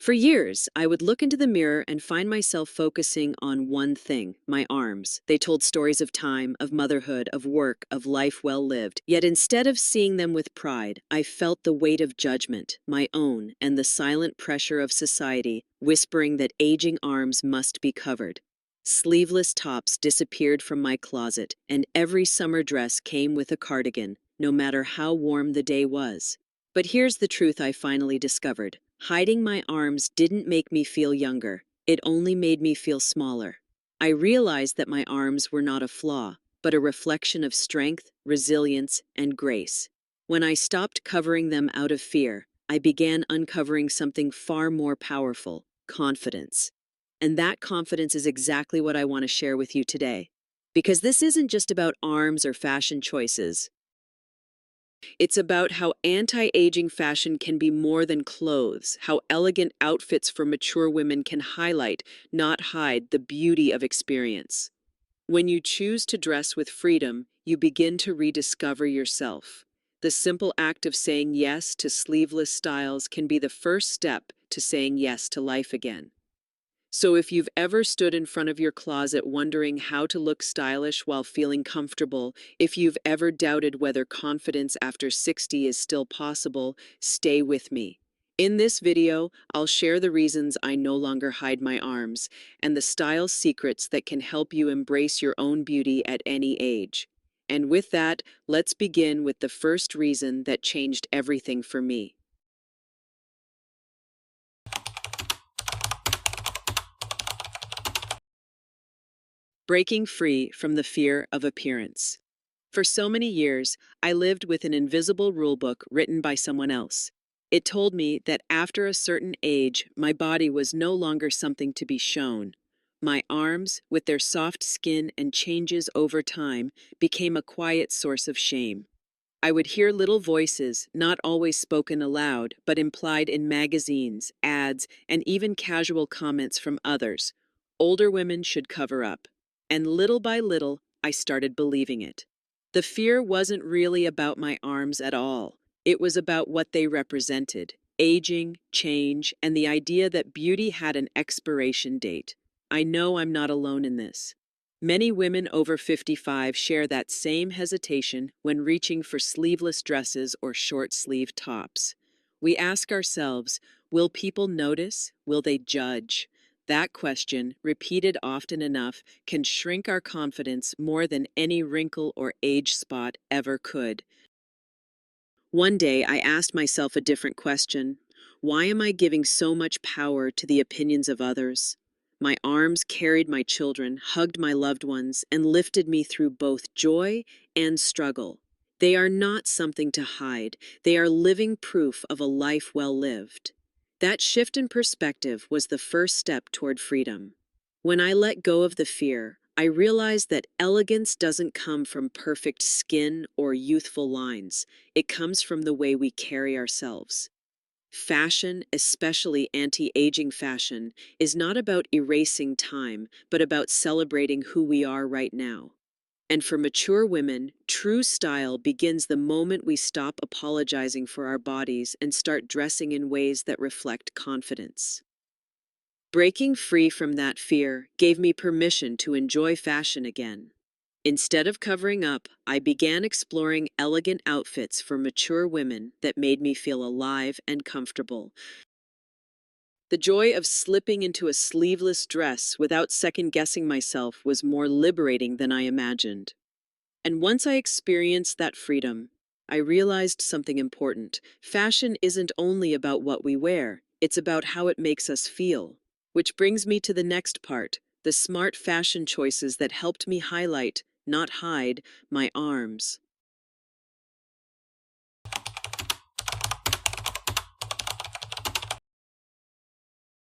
For years, I would look into the mirror and find myself focusing on one thing, my arms. They told stories of time, of motherhood, of work, of life well lived. Yet instead of seeing them with pride, I felt the weight of judgment, my own, and the silent pressure of society, whispering that aging arms must be covered. Sleeveless tops disappeared from my closet, and every summer dress came with a cardigan, no matter how warm the day was. But here's the truth I finally discovered. Hiding my arms didn't make me feel younger. It only made me feel smaller. I realized that my arms were not a flaw, but a reflection of strength, resilience, and grace. When I stopped covering them out of fear, I began uncovering something far more powerful, confidence. And that confidence is exactly what I want to share with you today. Because this isn't just about arms or fashion choices. It's about how anti-aging fashion can be more than clothes, how elegant outfits for mature women can highlight, not hide, the beauty of experience. When you choose to dress with freedom, you begin to rediscover yourself. The simple act of saying yes to sleeveless styles can be the first step to saying yes to life again. So if you've ever stood in front of your closet wondering how to look stylish while feeling comfortable, if you've ever doubted whether confidence after 60 is still possible, stay with me. In this video, I'll share the reasons I no longer hide my arms and the style secrets that can help you embrace your own beauty at any age. And with that, let's begin with the first reason that changed everything for me. Breaking free from the fear of appearance. For so many years, I lived with an invisible rulebook written by someone else. It told me that after a certain age, my body was no longer something to be shown. My arms, with their soft skin and changes over time, became a quiet source of shame. I would hear little voices, not always spoken aloud, but implied in magazines, ads, and even casual comments from others. Older women should cover up. And little by little, I started believing it. The fear wasn't really about my arms at all. It was about what they represented: aging, change, and the idea that beauty had an expiration date. I know I'm not alone in this. Many women over 55 share that same hesitation when reaching for sleeveless dresses or short-sleeve tops. We ask ourselves, will people notice? Will they judge? That question, repeated often enough, can shrink our confidence more than any wrinkle or age spot ever could. One day, I asked myself a different question. Why am I giving so much power to the opinions of others? My arms carried my children, hugged my loved ones, and lifted me through both joy and struggle. They are not something to hide. They are living proof of a life well lived. That shift in perspective was the first step toward freedom. When I let go of the fear, I realized that elegance doesn't come from perfect skin or youthful lines. It comes from the way we carry ourselves. Fashion, especially anti-aging fashion, is not about erasing time, but about celebrating who we are right now. And for mature women, true style begins the moment we stop apologizing for our bodies and start dressing in ways that reflect confidence. Breaking free from that fear gave me permission to enjoy fashion again. Instead of covering up, I began exploring elegant outfits for mature women that made me feel alive and comfortable. The joy of slipping into a sleeveless dress without second-guessing myself was more liberating than I imagined. And once I experienced that freedom, I realized something important. Fashion isn't only about what we wear, it's about how it makes us feel. Which brings me to the next part, the smart fashion choices that helped me highlight, not hide, my arms.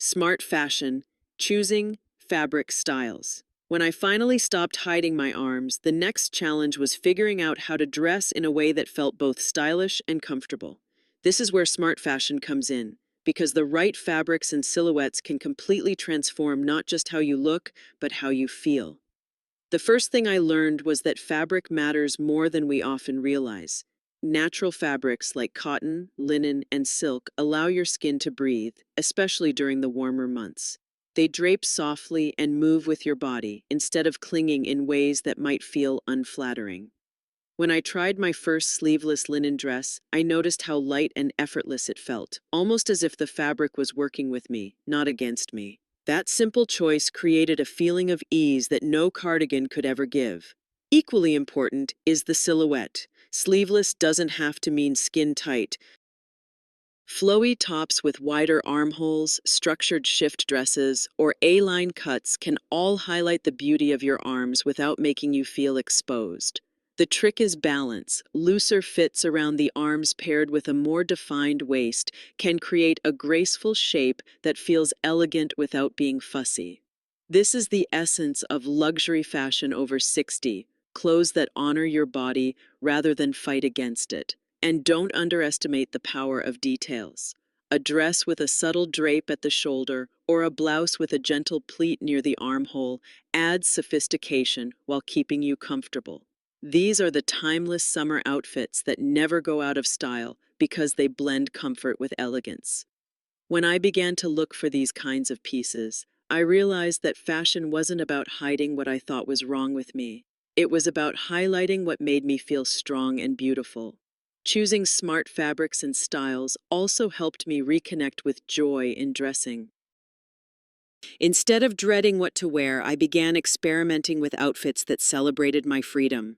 Smart fashion, choosing fabric styles. When I finally stopped hiding my arms, the next challenge was figuring out how to dress in a way that felt both stylish and comfortable. This is where smart fashion comes in, because the right fabrics and silhouettes can completely transform not just how you look, but how you feel. The first thing I learned was that fabric matters more than we often realize. Natural fabrics like cotton, linen, and silk allow your skin to breathe, especially during the warmer months. They drape softly and move with your body instead of clinging in ways that might feel unflattering. When I tried my first sleeveless linen dress, I noticed how light and effortless it felt, almost as if the fabric was working with me, not against me. That simple choice created a feeling of ease that no cardigan could ever give. Equally important is the silhouette. Sleeveless doesn't have to mean skin tight. Flowy tops with wider armholes, structured shift dresses, or A-line cuts can all highlight the beauty of your arms without making you feel exposed. The trick is balance. Looser fits around the arms paired with a more defined waist can create a graceful shape that feels elegant without being fussy. This is the essence of luxury fashion over 60, clothes that honor your body rather than fight against it. And don't underestimate the power of details. A dress with a subtle drape at the shoulder or a blouse with a gentle pleat near the armhole adds sophistication while keeping you comfortable. These are the timeless summer outfits that never go out of style because they blend comfort with elegance. When I began to look for these kinds of pieces, I realized that fashion wasn't about hiding what I thought was wrong with me. It was about highlighting what made me feel strong and beautiful. Choosing smart fabrics and styles also helped me reconnect with joy in dressing. Instead of dreading what to wear, I began experimenting with outfits that celebrated my freedom.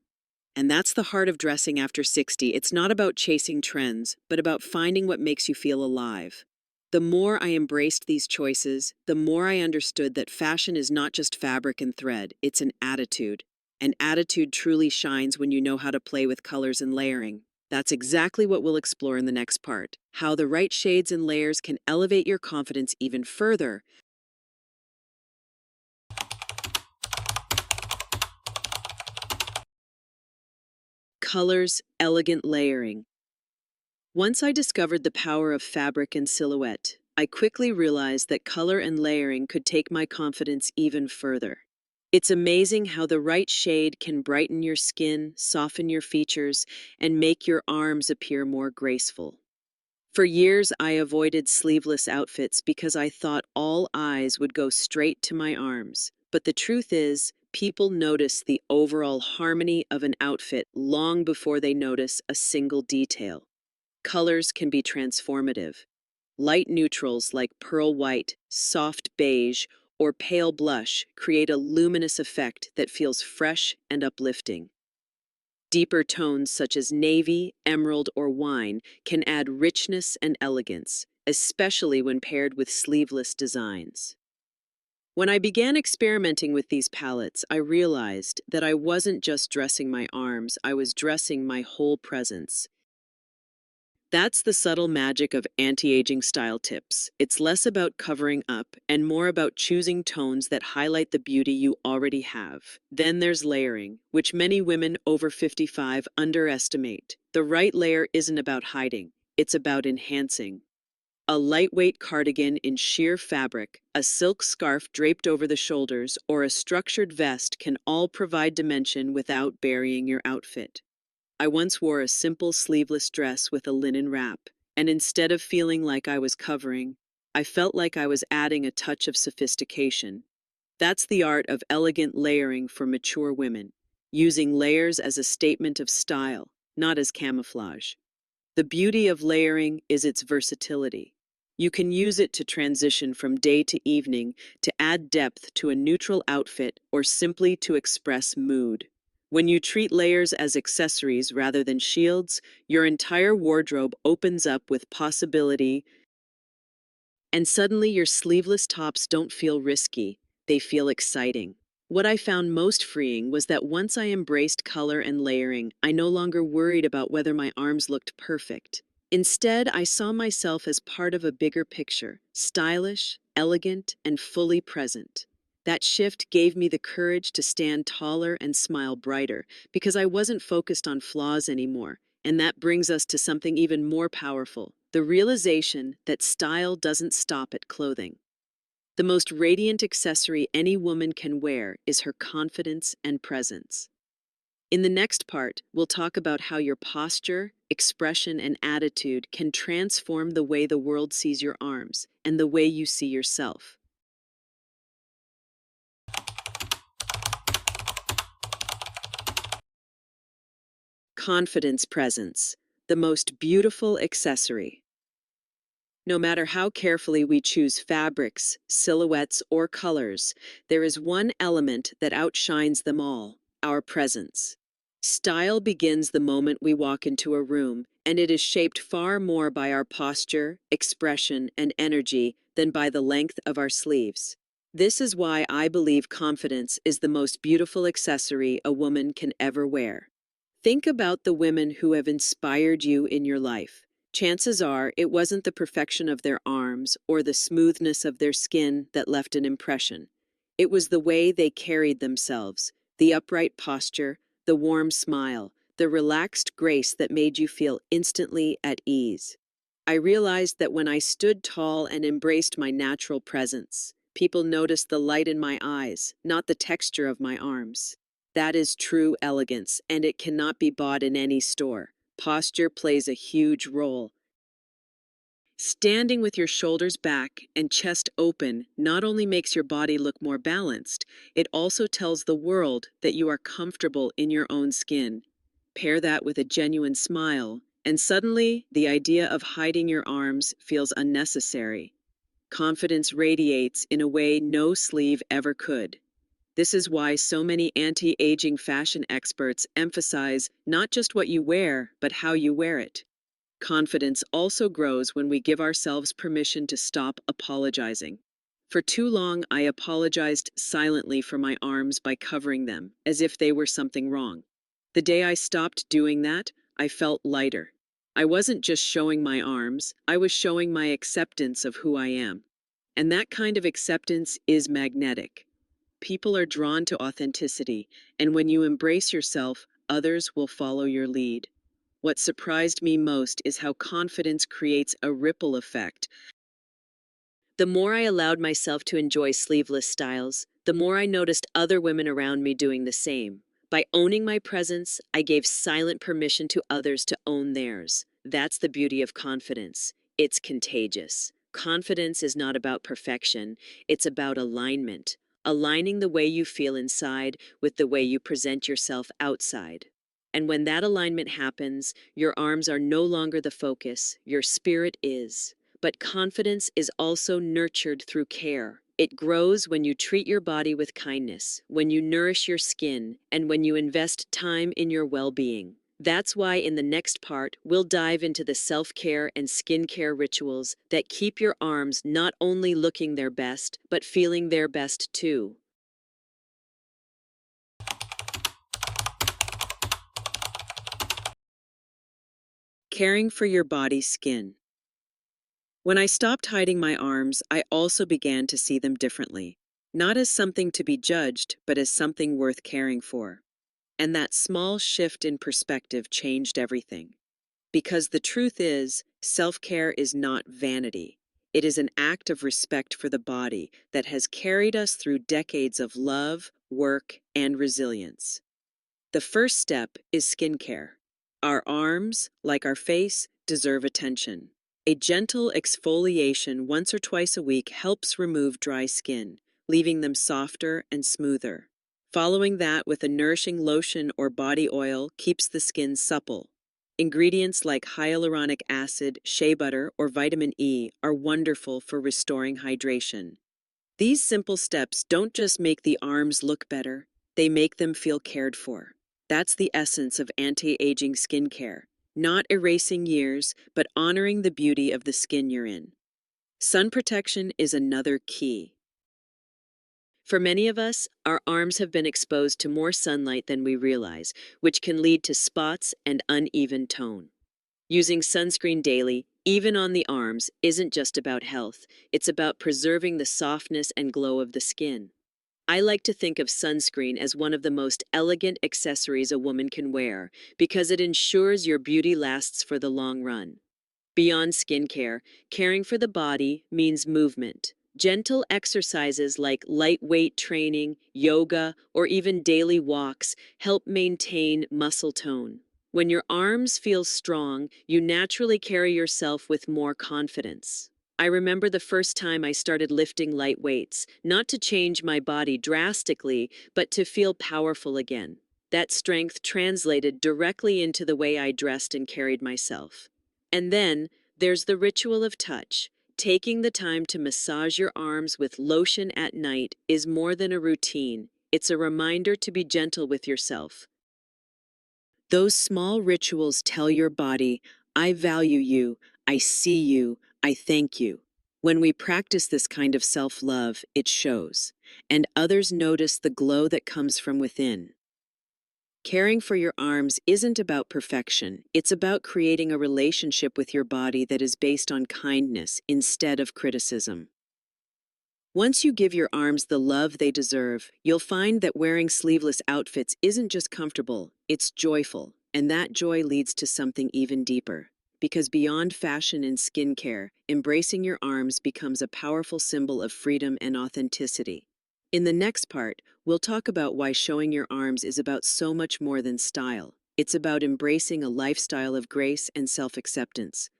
And that's the heart of dressing after 60. It's not about chasing trends, but about finding what makes you feel alive. The more I embraced these choices, the more I understood that fashion is not just fabric and thread, it's an attitude. An attitude truly shines when you know how to play with colors and layering. That's exactly what we'll explore in the next part, how the right shades and layers can elevate your confidence even further. Colors, elegant layering. Once I discovered the power of fabric and silhouette, I quickly realized that color and layering could take my confidence even further. It's amazing how the right shade can brighten your skin, soften your features, and make your arms appear more graceful. For years, I avoided sleeveless outfits because I thought all eyes would go straight to my arms. But the truth is, people notice the overall harmony of an outfit long before they notice a single detail. Colors can be transformative. Light neutrals like pearl white, soft beige, or pale blush create a luminous effect that feels fresh and uplifting. Deeper tones such as navy, emerald, or wine can add richness and elegance, especially when paired with sleeveless designs. When I began experimenting with these palettes, I realized that I wasn't just dressing my arms, I was dressing my whole presence. That's the subtle magic of anti-aging style tips. It's less about covering up and more about choosing tones that highlight the beauty you already have. Then there's layering, which many women over 55 underestimate. The right layer isn't about hiding, it's about enhancing. A lightweight cardigan in sheer fabric, a silk scarf draped over the shoulders, or a structured vest can all provide dimension without burying your outfit. I once wore a simple sleeveless dress with a linen wrap, and instead of feeling like I was covering, I felt like I was adding a touch of sophistication. That's the art of elegant layering for mature women, using layers as a statement of style, not as camouflage. The beauty of layering is its versatility. You can use it to transition from day to evening, to add depth to a neutral outfit, or simply to express mood. When you treat layers as accessories rather than shields, your entire wardrobe opens up with possibility, and suddenly your sleeveless tops don't feel risky, they feel exciting. What I found most freeing was that once I embraced color and layering, I no longer worried about whether my arms looked perfect. Instead, I saw myself as part of a bigger picture, stylish, elegant, and fully present. That shift gave me the courage to stand taller and smile brighter because I wasn't focused on flaws anymore. And that brings us to something even more powerful, the realization that style doesn't stop at clothing. The most radiant accessory any woman can wear is her confidence and presence. In the next part, we'll talk about how your posture, expression, and attitude can transform the way the world sees your arms and the way you see yourself. Confidence presence, the most beautiful accessory. No matter how carefully we choose fabrics, silhouettes, or colors, there is one element that outshines them all: our presence. Style begins the moment we walk into a room, and it is shaped far more by our posture, expression, and energy than by the length of our sleeves. This is why I believe confidence is the most beautiful accessory a woman can ever wear. Think about the women who have inspired you in your life. Chances are it wasn't the perfection of their arms or the smoothness of their skin that left an impression. It was the way they carried themselves, the upright posture, the warm smile, the relaxed grace that made you feel instantly at ease. I realized that when I stood tall and embraced my natural presence, people noticed the light in my eyes, not the texture of my arms. That is true elegance, and it cannot be bought in any store. Posture plays a huge role. Standing with your shoulders back and chest open not only makes your body look more balanced, it also tells the world that you are comfortable in your own skin. Pair that with a genuine smile, and suddenly the idea of hiding your arms feels unnecessary. Confidence radiates in a way no sleeve ever could. This is why so many anti-aging fashion experts emphasize not just what you wear, but how you wear it. Confidence also grows when we give ourselves permission to stop apologizing. For too long, I apologized silently for my arms by covering them, as if they were something wrong. The day I stopped doing that, I felt lighter. I wasn't just showing my arms, I was showing my acceptance of who I am. And that kind of acceptance is magnetic. People are drawn to authenticity, and when you embrace yourself, others will follow your lead. What surprised me most is how confidence creates a ripple effect. The more I allowed myself to enjoy sleeveless styles, the more I noticed other women around me doing the same. By owning my presence, I gave silent permission to others to own theirs. That's the beauty of confidence. It's contagious. Confidence is not about perfection, it's about alignment. Aligning the way you feel inside with the way you present yourself outside. And when that alignment happens, your arms are no longer the focus, your spirit is. But confidence is also nurtured through care. It grows when you treat your body with kindness, when you nourish your skin, and when you invest time in your well-being. That's why in the next part, we'll dive into the self-care and skincare rituals that keep your arms not only looking their best, but feeling their best too. Caring for your body's skin. When I stopped hiding my arms, I also began to see them differently. Not as something to be judged, but as something worth caring for. And that small shift in perspective changed everything. Because the truth is, self-care is not vanity. It is an act of respect for the body that has carried us through decades of love, work, and resilience. The first step is skincare. Our arms, like our face, deserve attention. A gentle exfoliation once or twice a week helps remove dry skin, leaving them softer and smoother. Following that with a nourishing lotion or body oil keeps the skin supple. Ingredients like hyaluronic acid, shea butter, or vitamin E are wonderful for restoring hydration. These simple steps don't just make the arms look better, they make them feel cared for. That's the essence of anti-aging skincare. Not erasing years, but honoring the beauty of the skin you're in. Sun protection is another key. For many of us, our arms have been exposed to more sunlight than we realize, which can lead to spots and uneven tone. Using sunscreen daily, even on the arms, isn't just about health, it's about preserving the softness and glow of the skin. I like to think of sunscreen as one of the most elegant accessories a woman can wear because it ensures your beauty lasts for the long run. Beyond skincare, caring for the body means movement. Gentle exercises like lightweight training, yoga, or even daily walks help maintain muscle tone. When your arms feel strong, you naturally carry yourself with more confidence. I remember the first time I started lifting light weights, not to change my body drastically, but to feel powerful again. That strength translated directly into the way I dressed and carried myself. And then there's the ritual of touch. Taking the time to massage your arms with lotion at night is more than a routine. It's a reminder to be gentle with yourself. Those small rituals tell your body, I value you, I see you, I thank you. When we practice this kind of self-love, it shows, and others notice the glow that comes from within. Caring for your arms isn't about perfection, it's about creating a relationship with your body that is based on kindness instead of criticism. Once you give your arms the love they deserve, you'll find that wearing sleeveless outfits isn't just comfortable, it's joyful, and that joy leads to something even deeper. Because beyond fashion and skincare, embracing your arms becomes a powerful symbol of freedom and authenticity. In the next part, we'll talk about why showing your arms is about so much more than style. It's about embracing a lifestyle of grace and self-acceptance.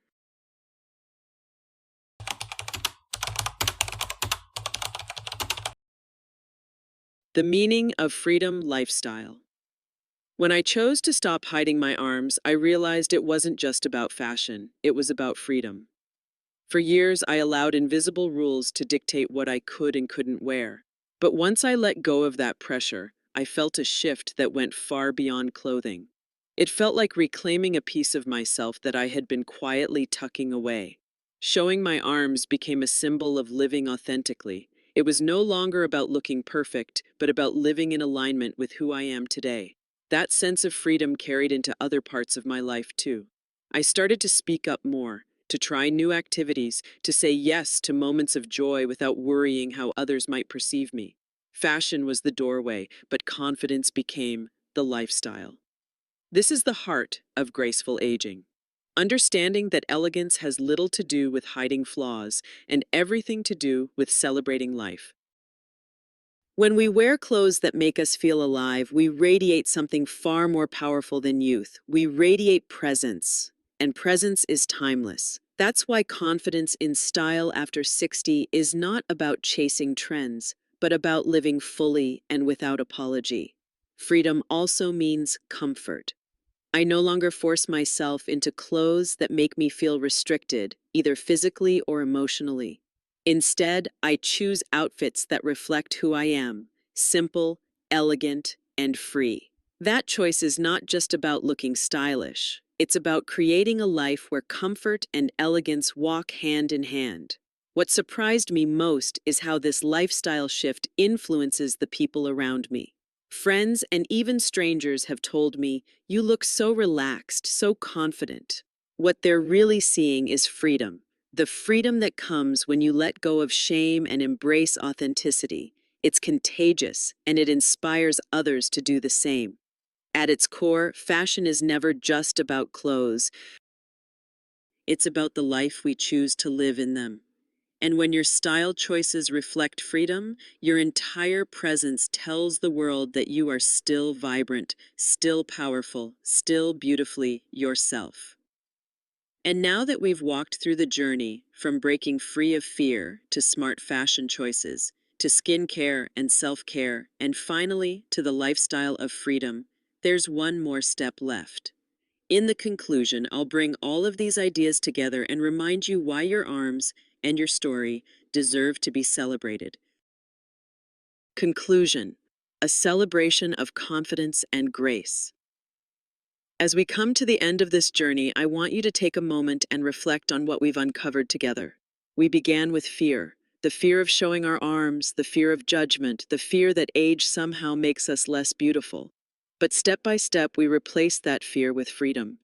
The meaning of freedom lifestyle. When I chose to stop hiding my arms, I realized it wasn't just about fashion, it was about freedom. For years, I allowed invisible rules to dictate what I could and couldn't wear. But once I let go of that pressure, I felt a shift that went far beyond clothing. It felt like reclaiming a piece of myself that I had been quietly tucking away. Showing my arms became a symbol of living authentically. It was no longer about looking perfect, but about living in alignment with who I am today. That sense of freedom carried into other parts of my life too. I started to speak up more, to try new activities, to say yes to moments of joy without worrying how others might perceive me. Fashion was the doorway, but confidence became the lifestyle. This is the heart of graceful aging. Understanding that elegance has little to do with hiding flaws and everything to do with celebrating life. When we wear clothes that make us feel alive, we radiate something far more powerful than youth. We radiate presence, and presence is timeless. That's why confidence in style after 60 is not about chasing trends, but about living fully and without apology. Freedom also means comfort. I no longer force myself into clothes that make me feel restricted, either physically or emotionally. Instead, I choose outfits that reflect who I am, simple, elegant, and free. That choice is not just about looking stylish. It's about creating a life where comfort and elegance walk hand in hand. What surprised me most is how this lifestyle shift influences the people around me. Friends and even strangers have told me, you look so relaxed, so confident. What they're really seeing is freedom. The freedom that comes when you let go of shame and embrace authenticity. It's contagious, and it inspires others to do the same. At its core, fashion is never just about clothes. It's about the life we choose to live in them. And when your style choices reflect freedom, your entire presence tells the world that you are still vibrant, still powerful, still beautifully yourself. And now that we've walked through the journey from breaking free of fear to smart fashion choices, to skincare and self-care, and finally to the lifestyle of freedom, there's one more step left. In the conclusion, I'll bring all of these ideas together and remind you why your arms and your story deserve to be celebrated. Conclusion: a celebration of confidence and grace. As we come to the end of this journey, I want you to take a moment and reflect on what we've uncovered together. We began with fear, the fear of showing our arms, the fear of judgment, the fear that age somehow makes us less beautiful. But step by step, we replaced that fear with freedom.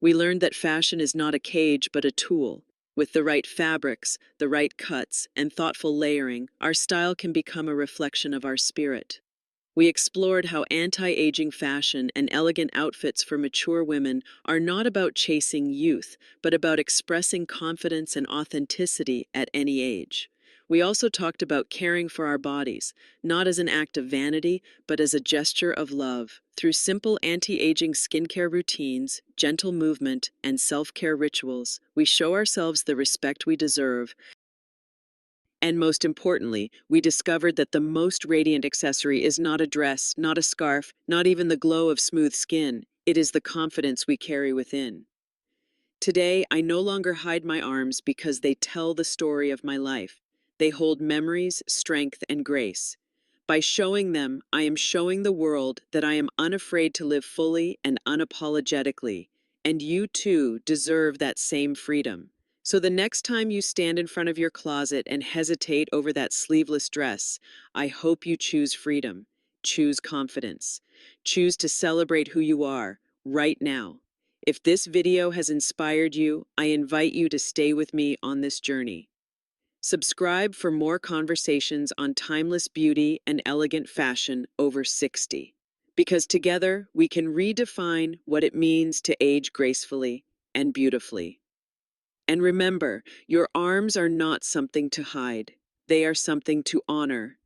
We learned that fashion is not a cage, but a tool. With the right fabrics, the right cuts, and thoughtful layering, our style can become a reflection of our spirit. We explored how anti-aging fashion and elegant outfits for mature women are not about chasing youth, but about expressing confidence and authenticity at any age. We also talked about caring for our bodies, not as an act of vanity, but as a gesture of love. Through simple anti-aging skincare routines, gentle movement, and self-care rituals, we show ourselves the respect we deserve. And most importantly, we discovered that the most radiant accessory is not a dress, not a scarf, not even the glow of smooth skin. It is the confidence we carry within. Today, I no longer hide my arms because they tell the story of my life. They hold memories, strength, and grace. By showing them, I am showing the world that I am unafraid to live fully and unapologetically. And you too deserve that same freedom. So the next time you stand in front of your closet and hesitate over that sleeveless dress, I hope you choose freedom, choose confidence, choose to celebrate who you are right now. If this video has inspired you, I invite you to stay with me on this journey. Subscribe for more conversations on timeless beauty and elegant fashion over 60. Because together we can redefine what it means to age gracefully and beautifully. And remember, your arms are not something to hide. They are something to honor,